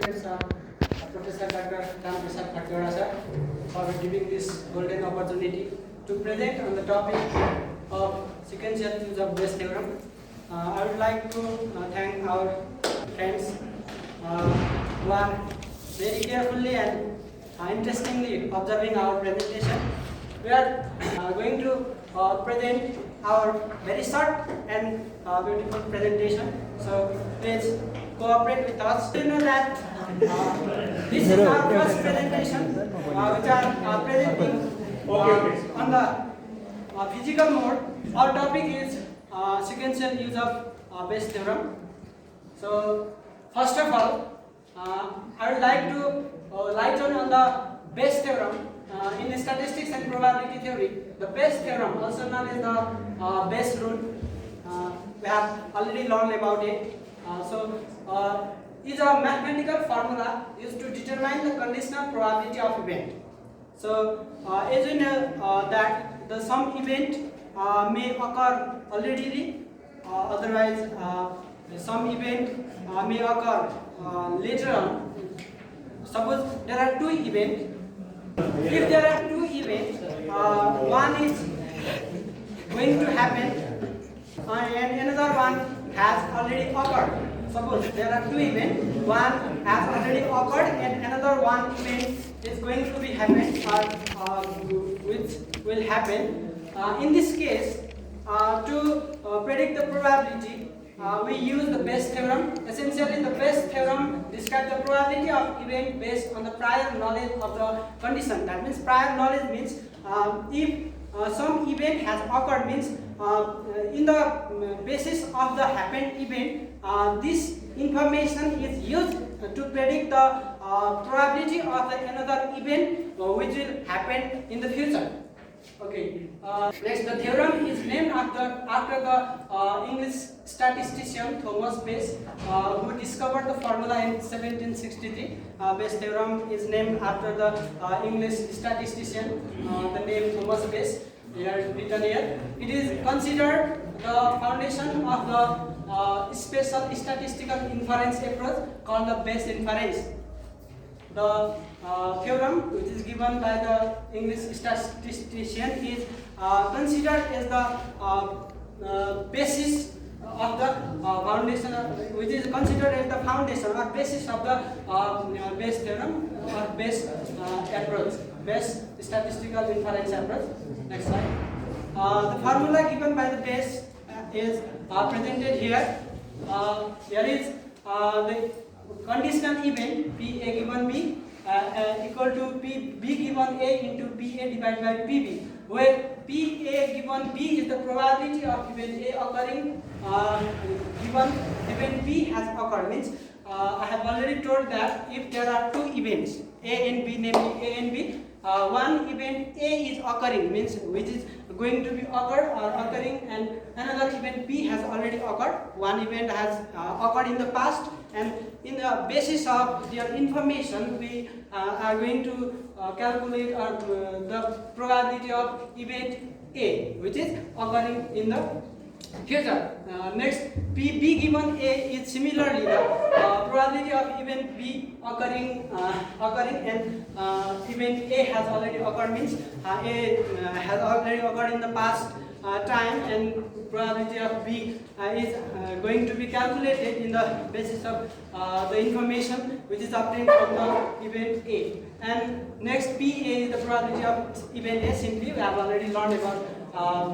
Professor Dr. Prakash Bhattarai sir, for giving this golden opportunity to present on the topic of sequential use of Bayes theorem. I would like to thank our friends who are very carefully and interestingly observing our presentation. We are going to present our very short and beautiful presentation. So please cooperate with us. You know that this is our first presentation, which are presenting on the physical mode. Our topic is sequential use of Bayes theorem. So first of all, I would like to lighten on the Bayes theorem. In statistics and probability theory, the Bayes theorem, also known as the Bayes rule, we have already learned about it. Is a mathematical formula used to determine the conditional probability of event. So, as you know that the some event may occur already, otherwise some event may occur later on. Suppose there are two events. If there are two events, one is going to happen and another one has already occurred. Suppose there are two events, one has already occurred and another one event is going to be happen which will happen. In this case, to predict the probability, we use the Bayes theorem. Essentially, the Bayes theorem describes the probability of event based on the prior knowledge of the condition. That means prior knowledge means if some event has occurred means in the basis of the happened event, this information is used to predict the probability of another event which will happen in the future. Okay. Next, the theorem is named after the English statistician Thomas Bayes, who discovered the formula in 1763. Bayes theorem is named after the English statistician, the name Thomas Bayes. Here written here. It is considered the foundation of the special statistical inference approach called the Bayes inference. The theorem, which is given by the English statistician, is considered as the basis of the foundation, which is considered as the foundation or basis of the Bayes theorem or Bayes approach, Bayes statistical inference approach. Next slide. The formula given by the Bayes is presented here. Here is the conditional event PA given B equal to B given A into PA divided by PB, where PA given B is the probability of event A occurring given event B has occurred. Means I have already told that if there are two events A and B, namely A and B, one event A is occurring, means which is going to be occurring, and another event B has already occurred. One event has occurred in the past, and in the basis of their information, we are going to calculate the probability of event A, which is occurring in the future. Next, B given A is similarly the probability of event B occurring and event A has already occurred, means A has already occurred in the past time, and probability of B is going to be calculated in the basis of the information which is obtained from the event A. And next, PA is the probability of event A. Simply, we have already learned about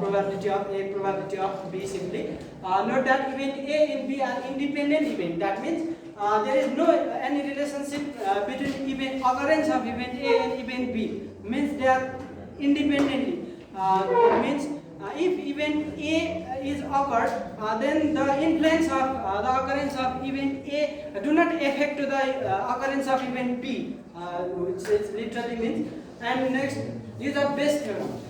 probability of A, probability of B simply. Note that event A and B are independent event. That means there is no any relationship between occurrence of event A and event B. Means they are independently. Means if event A is occurred, then the influence of the occurrence of event A do not affect to the occurrence of event B, which is literally means. And next, these are Bayes theorem.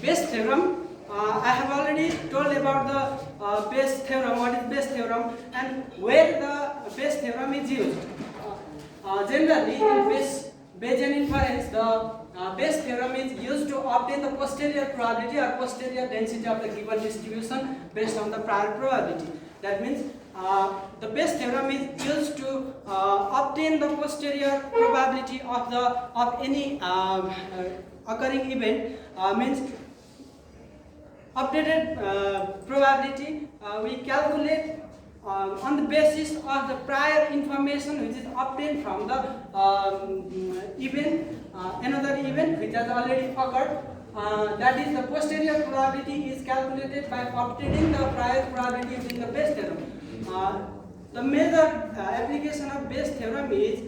Bayes theorem, I have already told about the Bayes theorem, what is Bayes theorem and where the Bayes theorem is used. Generally, in Bayesian inference, the Bayes theorem is used to obtain the posterior probability or posterior density of the given distribution based on the prior probability. That means the base theorem is used to obtain the posterior probability of any occurring event. Means updated probability we calculate on the basis of the prior information which is obtained from the event, another event which has already occurred. That is, the posterior probability is calculated by obtaining the prior probability within the base theorem. The major application of base theorem is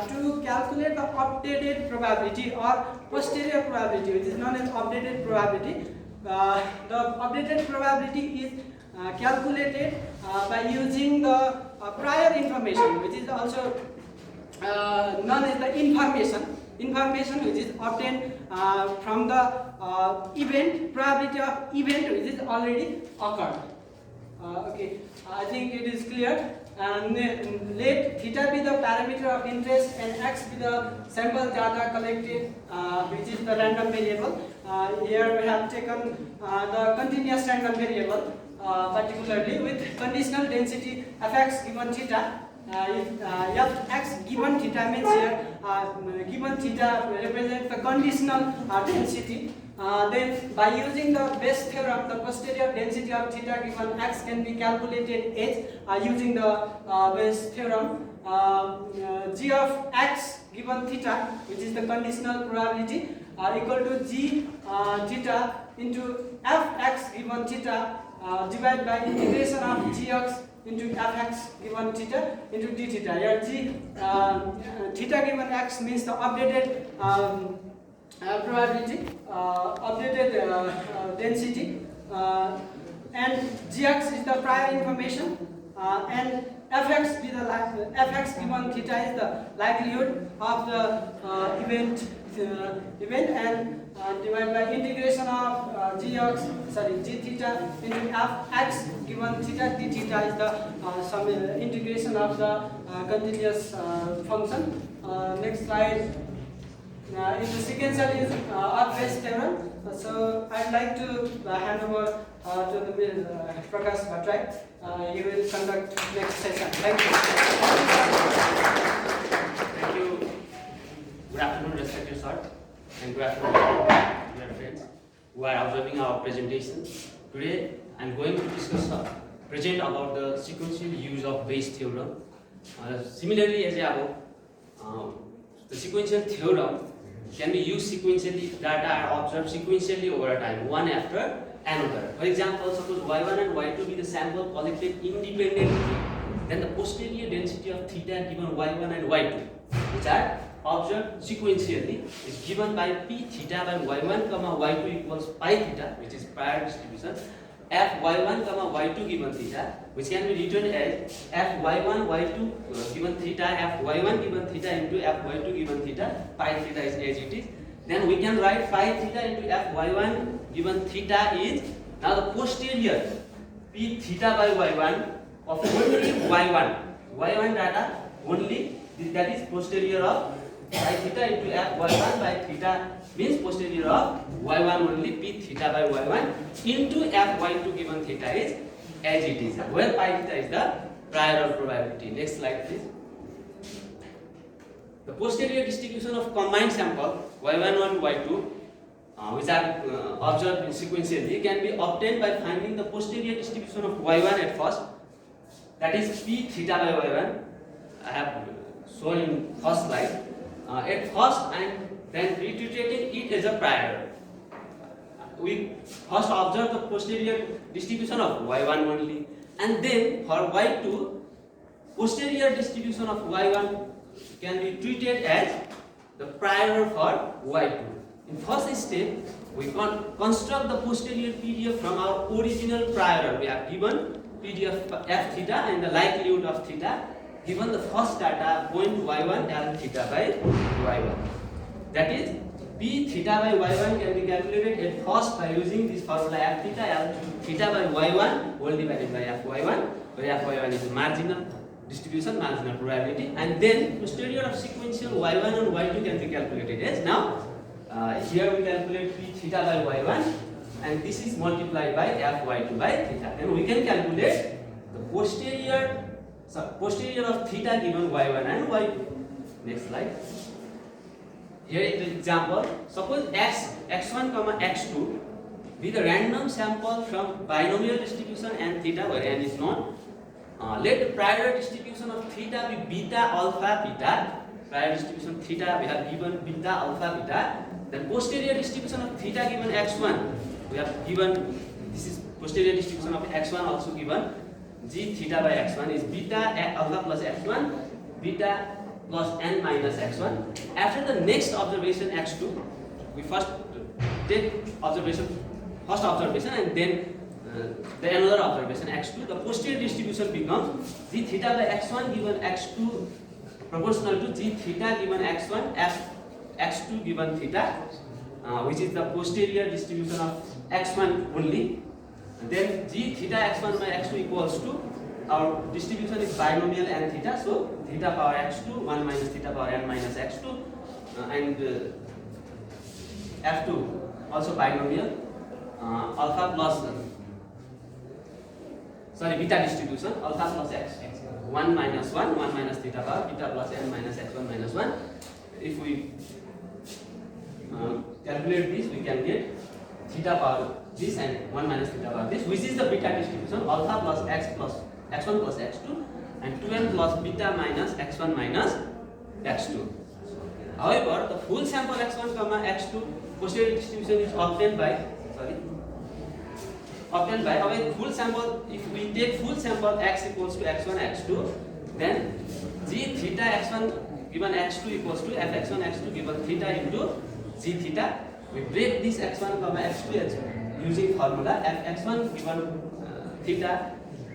to calculate the updated probability or posterior probability, which is known as updated probability. The updated probability is calculated by using the prior information, which is also known as the information which is obtained from the event, probability of event which is already occurred. Okay, I think it is clear. Let theta be the parameter of interest and x be the sample data collected, which is the random variable. Here we have taken the continuous random variable, particularly with conditional density fx given theta. If fx given theta means here given theta represents the conditional density. Then by using the base theorem, the posterior density of theta given x can be calculated as using the base theorem. G of x given theta, which is the conditional probability, equal to g theta into fx given theta divided by integration of gx into fx given theta into d theta. Here g theta given x means the updated probability, updated density, and gx is the prior information, and fx given theta is the likelihood of the event, and divided by integration of g theta into fx given theta, d theta is the some integration of the continuous function. Next slide. In the sequential is base theorem. So I'd like to hand over to the Prakash Bhattarai. He will conduct next session. Thank you. Thank you. Good afternoon, respected sir, and good afternoon, dear friends who are observing our presentation. Today, I'm going to present about the sequential use of base theorem. Similarly, as above, the sequential theorem can be used sequentially, data are observed sequentially over a time, one after another. For example, suppose y1 and y2 be the sample collected independently, then the posterior density of theta given y1 and y2, which are observed sequentially, is given by p theta by y1 comma y2 equals pi theta, which is prior distribution, f y1 comma y2 given theta, which can be written as f y1 y2 given theta, f y1 given theta into f y2 given theta, pi theta is as it is. Then we can write pi theta into f y1 given theta is now the posterior p theta by y1 of only y1 data only, that is posterior of pi theta into f y1 by theta means posterior of y1 only, p theta by y1 into f y2 given theta is as it is, where pi theta is the prior probability. Next slide please. The posterior distribution of combined sample y1 and y2 which are observed sequentially can be obtained by finding the posterior distribution of y1 at first, that is p theta by y1. I have shown in first slide at first, and then retreating it as a prior. We first observe the posterior distribution of y1 only, and then for y2, posterior distribution of y1 can be treated as the prior for y2. In first step, we construct the posterior PDF from our original prior. We have given PDF f theta and the likelihood of theta, given the first data point y1 L theta by y1. That is, p theta by y1 can be calculated at first by using this formula f theta L theta by y1 whole divided by f y1, where f y1 is a marginal distribution, marginal probability, and then posterior of sequential y1 and y2 can be calculated as now. Here we calculate p theta by y1, and this is multiplied by f y2 by theta. Then we can calculate the posterior So posterior of theta given y1 and y2. Next slide. Here is the example. Suppose x1 comma x2 be the random sample from binomial distribution and theta where n is known. Let the prior distribution of theta be beta alpha beta. Prior distribution theta we have given beta alpha beta. Then posterior distribution of theta given x1 we have given, this is posterior distribution of x1 also given, g theta by x1 is beta alpha plus x1 beta plus n minus x1. After the next observation x2, we first take first observation and then the another observation x2. The posterior distribution becomes g theta by x1 given x2 proportional to g theta given x1 x2 given theta, which is the posterior distribution of x1 only. And then g theta x1 by x2 equals to, our distribution is binomial and theta, so theta power x2 1 minus theta power n minus x2 and f2 also binomial, alpha plus beta distribution alpha plus x 1 minus 1 minus theta power beta plus n minus x1 minus 1. If we calculate this, we can get theta power this and 1 minus theta power this, which is the beta distribution alpha plus x plus x1 plus x2 and 2n plus beta minus x1 minus x2. However, the full sample x1 comma x2 posterior distribution is obtained by our full sample. If we take full sample x equals to x1 x2, then g theta x1 given x2 equals to f x1 x2 given theta into g theta. We break this x1 comma x2 as using formula f x1 given theta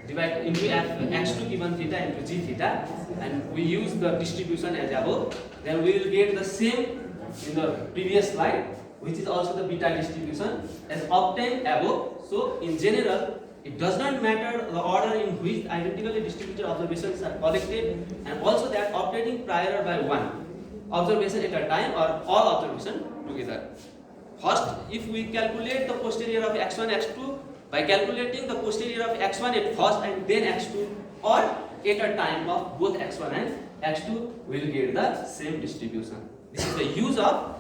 divided into f x2 given theta into g theta, and we use the distribution as above. Then we will get the same in the previous slide, which is also the beta distribution as obtained above. So in general, it does not matter the order in which identically distributed observations are collected, and also that operating prior by one observation at a time or all observations together. First, if we calculate the posterior of x1 x2 by calculating the posterior of x1 at first and then x2, or at a time of both x1 and x2, we will get the same distribution. This is the use of